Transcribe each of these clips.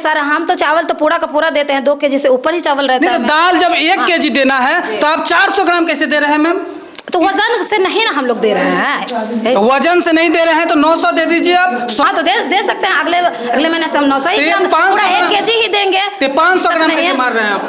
Sir, हम तो चावल तो पूरा का पूरा देते हैं, 2 केजी से ऊपर ही चावल रहता है। तो दाल जब 1 केजी देना है तो आप 400 ग्राम कैसे दे रहे हैं मैम? तो वजन से नहीं ना हम लोग दे रहे हैं। तो वजन से नहीं दे रहे हैं तो 900 दे दीजिए आप। हाँ तो दे सकते हैं, अगले महीने से हम 900 ही पूरा 1 केजी ही देंगे। तो 500 ग्राम कैसे मार रहे हैं आप?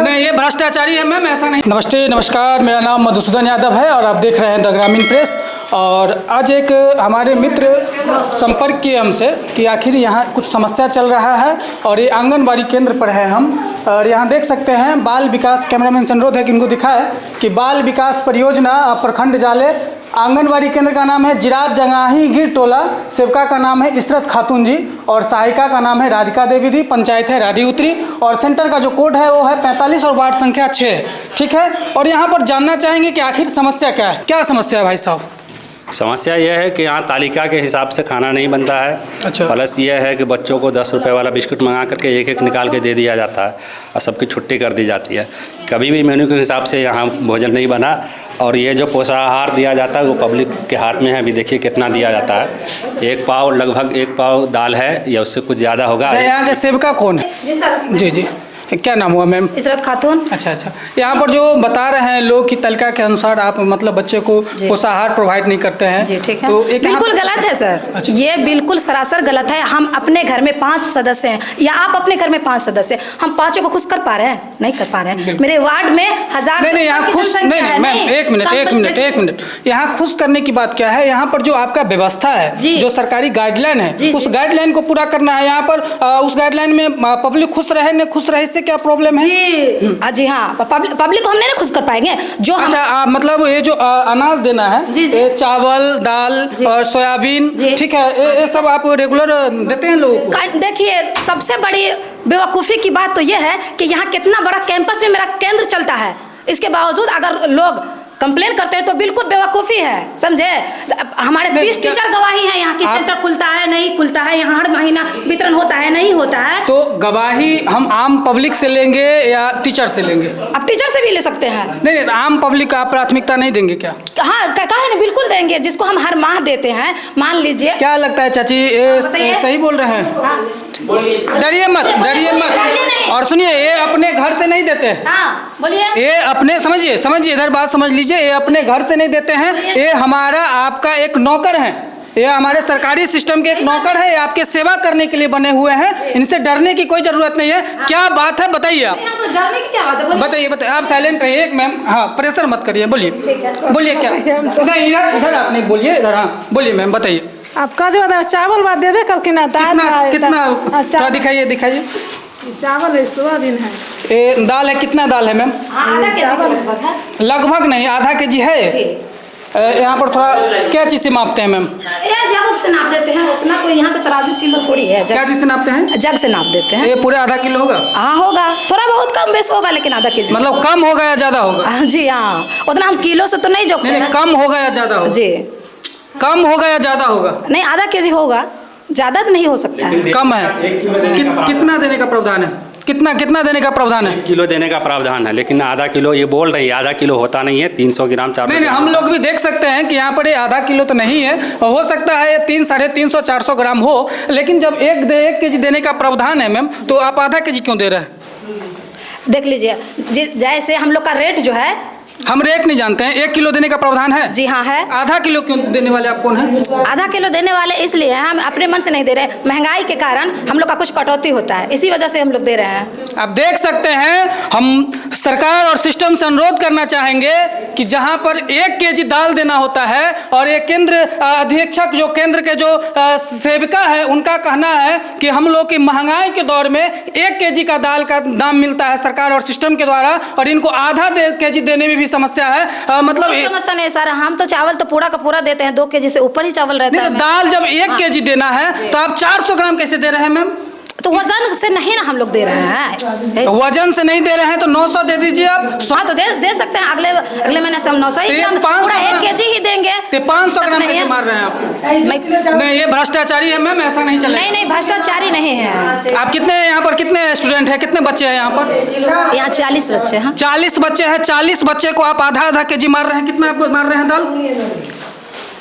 नहीं, ये भ्रष्टाचारी है मैम, ऐसा नहीं। नमस्ते, नमस्कार, मेरा नाम मधुसूदन यादव है और आप देख रहे हैं द ग्रामीण प्रेस। और आज एक हमारे मित्र संपर्क किए हमसे कि आखिर यहाँ कुछ समस्या चल रहा है और ये आंगनबाड़ी केंद्र पर है हम। और यहाँ देख सकते हैं बाल विकास, कैमरामैन से अनुरोध है कि इनको दिखाए कि बाल विकास परियोजना प्रखंड जाले, आंगनबाड़ी केंद्र का नाम है जिरात जंगाही गिर टोला, सेवका का नाम है इशरत खातून जी और सहायिका का नाम है राधिका देवी दी, पंचायत है राडी उतरी और सेंटर का जो कोड है वो है 45 और वार्ड संख्या 6। ठीक है, और यहाँ पर जानना चाहेंगे कि आखिर समस्या क्या है। क्या समस्या है भाई साहब? समस्या यह है कि यहाँ तालिका के हिसाब से खाना नहीं बनता है। अच्छा। प्लस यह है कि बच्चों को 10 रुपये वाला बिस्कुट मंगा करके एक निकाल के दे दिया जाता है और सबकी छुट्टी कर दी जाती है। कभी भी मेन्यू के हिसाब से यहाँ भोजन नहीं बना और ये जो पोषाहार दिया जाता है वो पब्लिक के हाथ में है। अभी देखिए कितना दिया जाता है, 1 पाव, लगभग 1 पाव दाल है या उससे कुछ ज़्यादा होगा। यहाँ के सेवका कौन है? जी सर। जी, क्या नाम हुआ मैम? इशरत खातून। अच्छा, यहाँ पर जो बता रहे हैं लोग कि तालिका के अनुसार आप मतलब बच्चे को पोषाहार प्रोवाइड नहीं करते हैं। जी ठीक है, तो बिल्कुल गलत है सर। अच्छा। ये बिल्कुल सरासर गलत है। हम अपने घर में 5 सदस्य हैं या आप अपने घर में 5 सदस्य, हम 5 को खुश कर पा रहे हैं? नहीं कर पा रहे हैं। मेरे वार्ड में 1000 नहीं, यहाँ खुश नहीं मैम, एक मिनट, यहाँ खुश करने की बात क्या है? यहाँ पर जो आपका व्यवस्था है, जो सरकारी गाइडलाइन है, उस गाइडलाइन को पूरा करना है। यहाँ पर उस गाइडलाइन में पब्लिक खुश रहे न खुश रहे, इससे क्या प्रॉब्लम है? जी हाँ, पब्लिक को हम नहीं खुश कर पाएंगे जो अच्छा, मतलब ये जो अनाज देना है, ये चावल, दाल और सोयाबीन, ठीक है, ये सब आप रेगुलर देते हैं लोगों को? देखिए, सबसे बड़ी बेवकूफ़ी की बात तो ये है कि यहाँ कितना बड़ा कैंपस में मेरा केंद्र चलता है, इसके बावजूद अगर लोग कंप्लेन करते हैं तो बिल्कुल बेवकूफ़ी है, समझे? हमारे 30 टीचर गवाही हैं यहाँ की सेंटर खुलता है नहीं खुलता है, यहाँ हर महीना वितरण होता है नहीं होता है। तो गवाही हम आम पब्लिक से लेंगे या टीचर से लेंगे? अब टीचर से भी ले सकते हैं। नहीं, आम पब्लिक का प्राथमिकता नहीं देंगे क्या? हाँ, कहा है ना, बिल्कुल देंगे, जिसको हम हर माह देते हैं। मान लीजिए, क्या लगता है चाची, सही बोल रहे हैं? डरिए मत। और सुनिए, ये अपने घर से नहीं देते हैं। हाँ बोलिए। ये अपने समझिए, इधर बात समझ लीजिए, ये अपने घर से नहीं देते हैं। ये हमारा आपका एक नौकर है, ये हमारे सरकारी सिस्टम के एक नौकर है, ये आपके सेवा करने के लिए बने हुए हैं। इनसे डरने की कोई जरूरत नहीं है। क्या बात है बताइए आप? डरने की क्या बात है? बताइए, आप साइलेंट रहिए मैम। हाँ, प्रेशर मत करिए, बोलिए क्या? नहीं, इधर आप नहीं बोलिए, इधर। हाँ बोलिए मैम, बताइए। आप कह दे चावल बात देवे कल कि ना कितना थोड़ा दिखाइए। चावल है, सोयाबीन है, ये दाल है, कितना दाल है मैम? आधा केजी लगभग नहीं, आधा केजी है। यहाँ पर थोड़ा क्या चीज़ से मापते हैं मैम? जग से नाप देते हैं, उतना कोई यहाँ पे तराजू किलो थोड़ी है। क्या चीज़ से नापते हैं? जग से नाप देते हैं। ये पूरे आधा किलो होगा? हाँ होगा, थोड़ा बहुत कम बेस होगा, लेकिन आधा केजी। मतलब कम होगा या ज़्यादा होगा? जी हाँ, उतना हम किलो से तो नहीं जोड़ते हैं। कम होगा या ज़्यादा होगा? जी, कम होगा या ज़्यादा होगा? नहीं, आधा केजी होगा, ज़्यादा तो नहीं हो सकता है। कम है। कितना देने का प्रावधान है? कितना देने का प्रावधान है? 1 किलो देने का प्रावधान है, लेकिन आधा किलो ये बोल रही है, आधा किलो होता नहीं है, 300 ग्राम 400 नहीं, हम लोग भी देख सकते हैं कि यहाँ पर ये आधा किलो तो नहीं है, हो सकता है 300, 350, 400 ग्राम हो, लेकिन जब 1 केजी देने का प्रावधान है मैम, तो आप आधा केजी क्यों दे रहे हैं? देख लीजिए, जैसे हम लोग का रेट जो है, हम रेट नहीं जानते हैं। 1 किलो देने का प्रावधान है? जी हाँ है। आधा किलो क्यों देने वाले आप कौन हैं? आधा किलो देने वाले इसलिए हम अपने मन से नहीं दे रहे, महंगाई के कारण हम लोग का कुछ कटौती होता है, इसी वजह से हम लोग दे रहे हैं। आप देख सकते हैं, हम सरकार और सिस्टम से अनुरोध करना चाहेंगे कि जहां पर 1 केजी दाल देना होता है और ये केंद्र अधीक्षक, जो केंद्र के जो सेविका है, उनका कहना है कि हम लोग की महंगाई के दौर में 1 केजी का दाल का दाम मिलता है सरकार और सिस्टम के द्वारा, और इनको आधा केजी देने में भी समस्या है। मतलब समस्या नहीं सर, हम तो चावल तो पूरा का पूरा देते हैं, 2 केजी से ऊपर ही चावल रहता है। दाल जब 1 केजी देना है तो आप 400 ग्राम कैसे दे रहे हैं मैम? तो वजन से नहीं ना हम लोग दे रहे हैं। तो वजन से नहीं दे रहे हैं तो 900 दे दीजिए आप। हाँ तो दे सकते हैं, अगले महीने से हम 900 ही पूरा 1 केजी ही देंगे। तो 500 ग्राम कैसे मार रहे हैं आप? नहीं, ये भ्रष्टाचारी है मैम, ऐसा नहीं चलेगा। नहीं, भ्रष्टाचारी नहीं है। आप यहाँ पर कितने स्टूडेंट हैं, कितने बच्चे हैं यहाँ पर? यहाँ 40 बच्चे हैं। 40 बच्चे हैं, 40 बच्चे को आप आधा केजी मार रहे हैं। कितना मार रहे हैं दाल?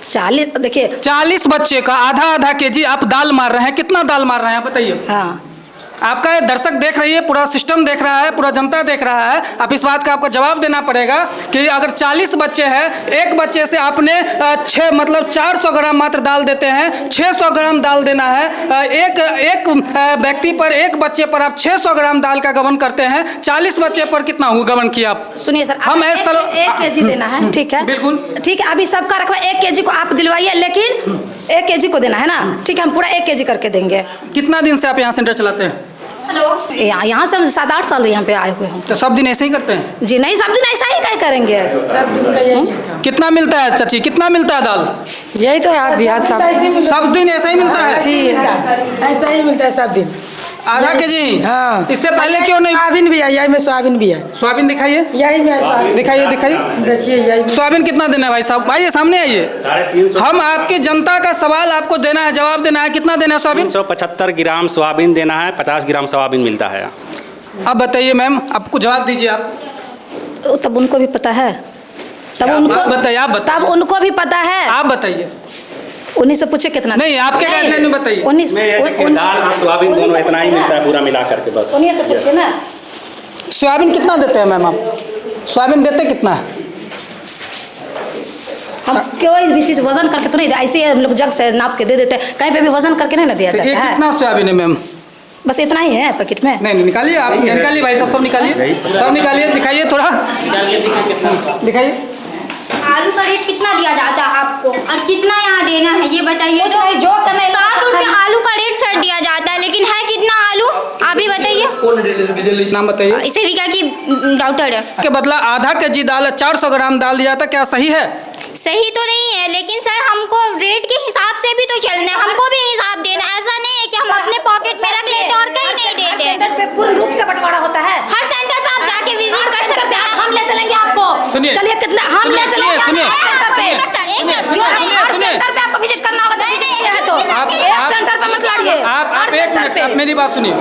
40, देखिए 40 बच्चे का आधा केजी आप दाल मार रहे हैं। कितना दाल मार रहे हैं बताइए? हाँ, आपका ये दर्शक देख रही है, पूरा सिस्टम देख रहा है, पूरा जनता देख रहा है। अब इस बात का आपको जवाब देना पड़ेगा कि अगर 40 बच्चे हैं, एक बच्चे से आपने 6 मतलब 400 ग्राम मात्र दाल देते हैं, 600 ग्राम दाल देना है। एक व्यक्ति पर, एक बच्चे पर आप 600 ग्राम दाल का गबन करते हैं। 40 बच्चे पर कितना हुआ गबन किया आप? सुनिए सर, हम एक केजी देना है, ठीक है? बिल्कुल ठीक है, अभी सबका रखवा 1 केजी को आप दिलवाइए, लेकिन 1 केजी को देना है ना? ठीक है, हम पूरा 1 केजी करके देंगे। कितना दिन से आप यहाँ सेंटर चलाते हैं? यहाँ से हम 7-8 साल यहाँ पे आए हुए हैं। तो सब दिन ऐसे ही करते हैं? जी नहीं, सब दिन ऐसा ही क्या करेंगे? सब दिन का यही है। कितना मिलता है चाची, कितना मिलता है दाल? यही तो है आप बिहार सब दिन ऐसा ही मिलता है? ऐसा ही मिलता है सब दिन। आधा केजी? हाँ। इससे पहले क्यों नहीं? सोयाबीन भी है, यही में सोयाबीन भी है। सोयाबीन दिखाइए, यही में सोयाबीन दिखाइए दिखाइए। देखिए यही सोयाबीन कितना देना है भाई साहब? आइए सामने आइए। 350 हम आपकी जनता का सवाल आपको देना है, जवाब देना है। कितना देना है सोयाबीन? 375 ग्राम सोयाबीन देना है, 50 ग्राम सोयाबीन मिलता है। अब बताइए मैम, आपको जवाब दीजिए आप। तब उनको भी पता है, तब आप उनको बताइए, आप बताइए। तब उनको भी पता है। आप बताइए। उन्हीं से पूछे कितना? नहीं, आपके गाइडलाइन में बताइए। इसमें ये देखिए, दाल और सोयाबीन दोनों इतना ही मिलता है पूरा मिला करके बस। उन्हीं से पूछिए ना। सोयाबीन कितना देते हैं मैम आप? सोयाबीन देते कितना है? हम कोई भी चीज़ वजन करके तो नहीं, ऐसे ही हम लोग जग से नाप के दे देते हैं। कहीं पे भी वजन करके नहीं ना दिया तो ये जाता है। कितना सोयाबीन है मैम? बस इतना ही है पैकेट में। नहीं निकालिए, आप निकालिए भाई साहब, सब निकालिए, सब निकालिए, दिखाइए थोड़ा, दिखाइए। आलू का रेट कितना दिया जाता है आपको और कितना यहाँ देना है ये बताइए। कुछ नहीं, जो करना है 7 रुपये आलू का रेट सर दिया जाता है, लेकिन है कितना आलू आप ही बताइए। नाम बताइए। इसे भी क्या कि डॉक्टर है। के बदला आधा केजी दाल, 400 ग्राम दाल दिया जाता, क्या सही है? सही तो नहीं है, लेकिन सर हमको रेट के हिसाब से भी तो चलना है, हमको भी हिसाब देना है। ऐसा नहीं है कि हम अपने पॉकेट में रख लेते और कहीं नहीं देते। सेंटर पे पूर्ण रूप से बंटवारा होता है। हर सेंटर पे आप जाके विजिट कर सकते हैं। हम ले चलेंगे आपको। सुनिए। चलिए कितना हम ले चलेंगे सुनिए। सेंटर पे। एक मिनट, जो हर सुनिए। सेंटर पे आपको विजिट करना होगा, जब विजिट किया है तो आप- एक आप- सेंटर पे मत लड़िए। आप हर एक सेंटर मिनट, पे। आप मेरी बात सुनिए।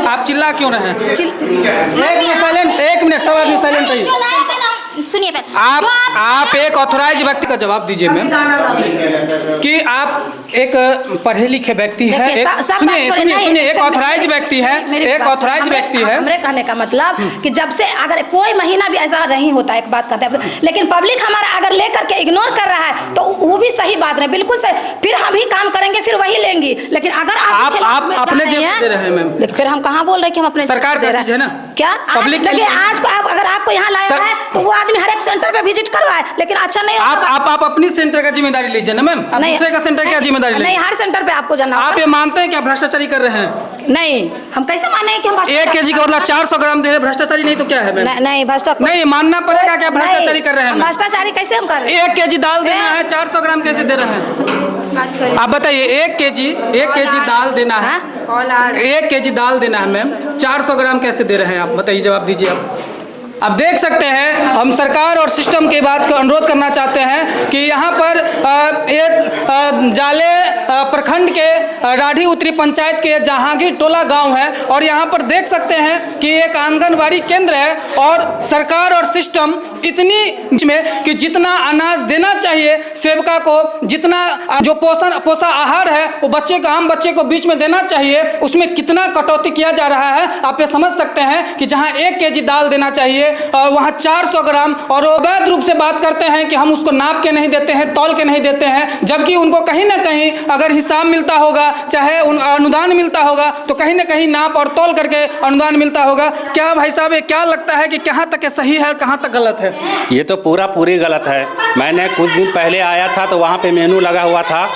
आप चिल्ला क्यों रहे हैं? चिल- साइलेंट, 1 मिनट, सब आदमी साइलेंट रहिए। सुनिए पहले आप एक ऑथराइज व्यक्ति का जवाब दीजिए मैम, कि आप एक पढ़े लिखे व्यक्ति है। देखिए, सब बात सुनिए छोड़िए, सुनिए नहीं, सुनिए, एक सब- ऑथराइज व्यक्ति है, मेरी एक बात ऑथराइज सुनिए। व्यक्ति है। हमरे कहने का मतलब कि जब से अगर कोई महीना भी ऐसा नहीं होता, एक बात करते हैं, लेकिन पब्लिक हमारा अगर लेकर के इग्नोर कर रहा है तो वो भी सही बात नहीं, बिल्कुल सही। फिर हम ही काम करेंगे, फिर वही लेंगी। लेकिन अगर आप में जा अपने रहे जेब हैं, से दे रहे हैं मैम। देखिए फिर हम कहाँ बोल रहे हैं कि हम अपने सरकार दे का रहे चीज है ना। क्या पब्लिक के देखिए, लिए- आज को आप अगर आपको यहाँ लाया है तो वो आदमी हर एक सेंटर पे विजिट करवाए, लेकिन अच्छा नहीं होता। आप अपनी सेंटर का जिम्मेदारी लीजिए ना मैम। आप दूसरे का सेंटर क्या जिम्मेदारी नहीं, लेंगे? हर सेंटर पे आपको जाना आप होगा। ये मानते हैं कि आप भ्रष्टाचारी कर रहे हैं? नहीं, हम कैसे माने कि हम 1 केजी का बदला 400 ग्राम दे रहे, भ्रष्टाचारी नहीं तो क्या है मैम? नहीं भ्रष्टाचारी नहीं, मानना पड़ेगा कि आप भ्रष्टाचारी कर रहे हैं मैम। भ्रष्टाचारी कैसे हम कर रहे हैं? 1 केजी दाल देना है, 400 ग्राम कैसे दे रहे हैं? आप बताइए, 1 केजी दाल देना है, 1 केजी दाल देना है मैम, 400 ग्राम कैसे दे रहे हैं आप? बताइए, जवाब दीजिए आप देख सकते हैं, हम सरकार और सिस्टम की बात का अनुरोध करना चाहते हैं कि यहाँ पर एक जाले प्रखंड के राढ़ी उत्तरी पंचायत के जहांगीर टोला गांव है, और यहाँ पर देख सकते हैं कि एक आंगनबाड़ी केंद्र है, और सरकार और सिस्टम इतनी में कि जितना अनाज देना चाहिए सेविका को, जितना जो पोषण आहार है वो बच्चे को, आम बच्चे को बीच में देना चाहिए, उसमें कितना कटौती किया जा रहा है। आप ये समझ सकते हैं कि जहाँ 1 केजी दाल देना चाहिए वहाँ 400 ग्राम, और अवैध रूप से बात करते हैं कि हम उसको नाप के नहीं देते हैं, तौल के नहीं देते हैं, जबकि उनको कहीं ना कहीं अगर हिसाब मिलता होगा, चाहे अनुदान मिलता होगा, तो कहीं ना कहीं नाप और तौल करके अनुदान मिलता होगा। क्या भाई साहब, ये क्या लगता है कि कहाँ तक सही है और कहाँ तक गलत है? ये तो पूरी गलत है। मैंने कुछ दिन पहले आया था तो वहाँ पे मेनू लगा हुआ था,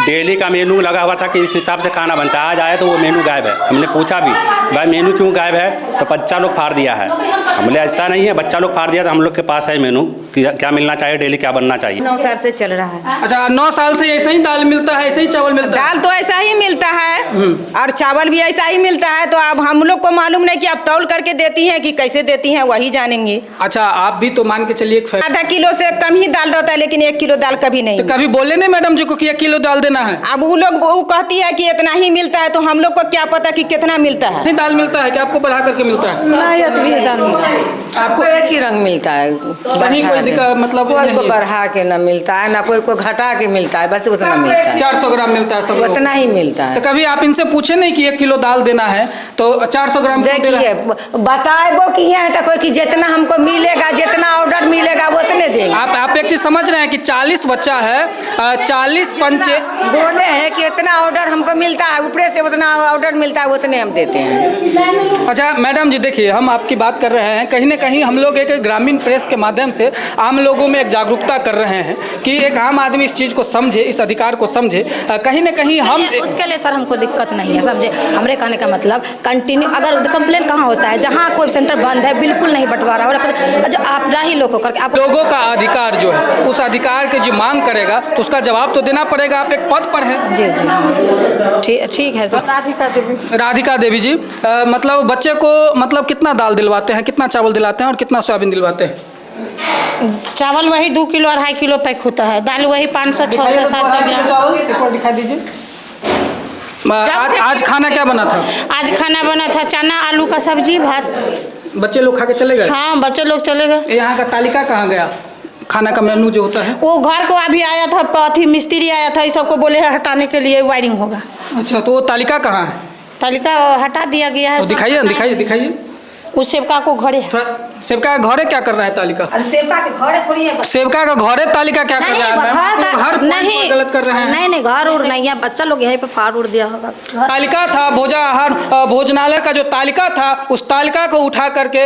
डेली का मेनू लगा हुआ था कि इस हिसाब से खाना बनता है। आज आया तो वो मेनू गायब है। हमने पूछा भी, भाई मेनू क्यों गायब है? तो बच्चा लोग फाड़ दिया है। हमने ऐसा नहीं है, बच्चा लोग फाड़ दिया, तो हम लोग के पास है मेनू कि क्या मिलना चाहिए, डेली क्या बनना चाहिए। 9 साल से चल रहा है। अच्छा, 9 साल से ऐसे ही दाल मिलता है, ऐसे ही चावल मिलता है? दाल तो ऐसा ही मिलता है और चावल भी ऐसा ही मिलता है। तो अब हम लोग को मालूम नहीं कि आप तौल करके देती हैं कि कैसे देती हैं, वही जानेंगे। अच्छा, आप भी तो मान के चलिए आधा किलो से कम ही दाल रहता है, लेकिन 1 किलो दाल कभी नहीं। तो कभी बोले नहीं मैडम जी को कि 1 किलो दाल देना है? अब वो कहती है कि इतना ही मिलता है, तो हम लोग को क्या पता कि कितना मिलता है। नहीं, दाल मिलता है कि आपको बढ़ा करके मिलता है? नहीं, अतभी दाल मिलता है। आपको एक ही रंग मिलता है, कहीं कोई दिक्कत मतलब कोई नहीं को है। बढ़ा के ना मिलता है, ना कोई को घटा के मिलता है, बस उतना मिलता है, 400 ग्राम मिलता है सब लोग। उतना ही मिलता तो है। कभी आप इनसे पूछे नहीं कि 1 किलो दाल देना है तो 400 ग्राम क्यों दे रहे हैं? देखिए बताए वो किए हैं तो कोई कि जितना हमको मिलेगा, जितना ऑर्डर मिलेगा वो उतने देंगे। आप एक चीज समझ रहे हैं कि 40 बच्चा है, 40 पंचे बोले हैं कि इतना ऑर्डर हमको मिलता है, ऊपर से उतना ऑर्डर मिलता है, उतने हम देते हैं। अच्छा मैडम जी देखिए, हम आपकी बात कर रहे हैं, कहीं ना कहीं हम लोग एक ग्रामीण प्रेस के माध्यम से आम लोगों में एक जागरूकता कर रहे हैं कि एक आम आदमी इस चीज़ को समझे, इस अधिकार को समझे। कहीं ना कहीं हम उसके लिए सर हमको दिक्कत नहीं है, समझे। हमरे कहने का मतलब कंटिन्यू अगर कंप्लेन कहाँ होता है, जहाँ कोई सेंटर बंद है बिल्कुल नहीं बंटवारा हो रहा, जो आपदा ही लोगों करके आप लोगों का अधिकार जो है उस अधिकार की जो मांग करेगा तो उसका जवाब तो देना पड़ेगा। आप एक पद पर हैं। जी जी हाँ ठीक है सर। राधिका देवी जी, मतलब बच्चे को मतलब कितना दाल दिलवाते हैं, कितना चावल दिलाते हैं और कितना सोयाबीन दिलवाते हैं? चावल वही 2 किलो 2.5 किलो पैक होता है, दाल वही 500 600 700 ग्राम। चावल एक और दिखा दीजिए। आज खाना क्या बना था? आज खाना बना था चना आलू का सब्जी भात। बच्चे लोग खा के चले गए? हाँ बच्चे लोग चले गए। यहाँ का तालिका कहाँ गया, खाना का मेनू जो होता है? वो घर को अभी आया था, अथी मिस्त्री आया था, इस सबको बोले हैं हटाने के लिए वायरिंग होगा। अच्छा, तो वो तालिका कहाँ है? तालिका हटा दिया गया है। तो दिखाइए दिखाइए दिखाइए। उस सेवका को घरे है। थोड़ा सेवका का घरे क्या कर रहा है तालिका? अरे सेवका के घरे थोड़ी है। सेवका का घरे तालिका क्या कर रहा है? घर नहीं गलत कर रहे हैं। नहीं घर उड़ नहीं है, बच्चा लोग यहीं पे फाड़ उड़ दिया होगा। तालिका था भोजनाहार भोजनालय का जो तालिका था, उस तालिका को उठा करके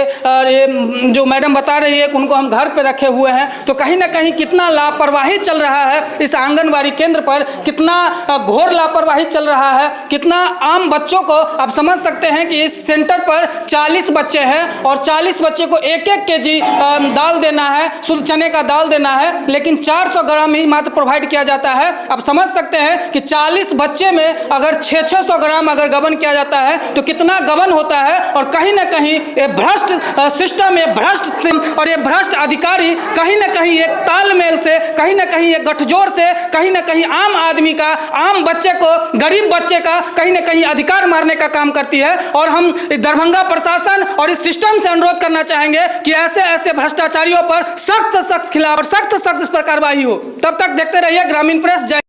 ये जो मैडम बता रही है कि उनको हम घर पे रखे हुए हैं, तो कहीं ना कहीं कितना लापरवाही चल रहा है इस आंगनबाड़ी केंद्र पर, कितना घोर लापरवाही चल रहा है, कितना आम बच्चों को आप समझ सकते हैं कि इस सेंटर पर 40 बच्चे हैं और 40 बच्चे को 1-1 केजी दाल देना है, शुद्ध चने का दाल देना है, लेकिन 400 ग्राम ही मात्र प्रोवाइड किया जाता है। आप समझ सकते हैं कि 40 बच्चे में अगर 600 ग्राम अगर गबन किया जाता है तो कितना गबन होता है। और कहीं ना कहीं ये भ्रष्ट सिस्टम, ये भ्रष्ट और ये भ्रष्ट अधिकारी कहीं ना कहीं एक तालमेल से, कहीं ना कहीं एक गठजोड़ से, कहीं ना कहीं आम आदमी का, आम बच्चे को, गरीब बच्चे का कहीं ना कहीं अधिकार मारने का काम करती है। और हम दरभंगा प्रशासन और इस सिस्टम से अनुरोध करना चाहेंगे कि ऐसे ऐसे भ्रष्टाचारियों पर सख्त खिलाफ और सख्त इस पर कार्रवाई हो। तब तक देखते रहिए ग्रामीण प्रेस। जय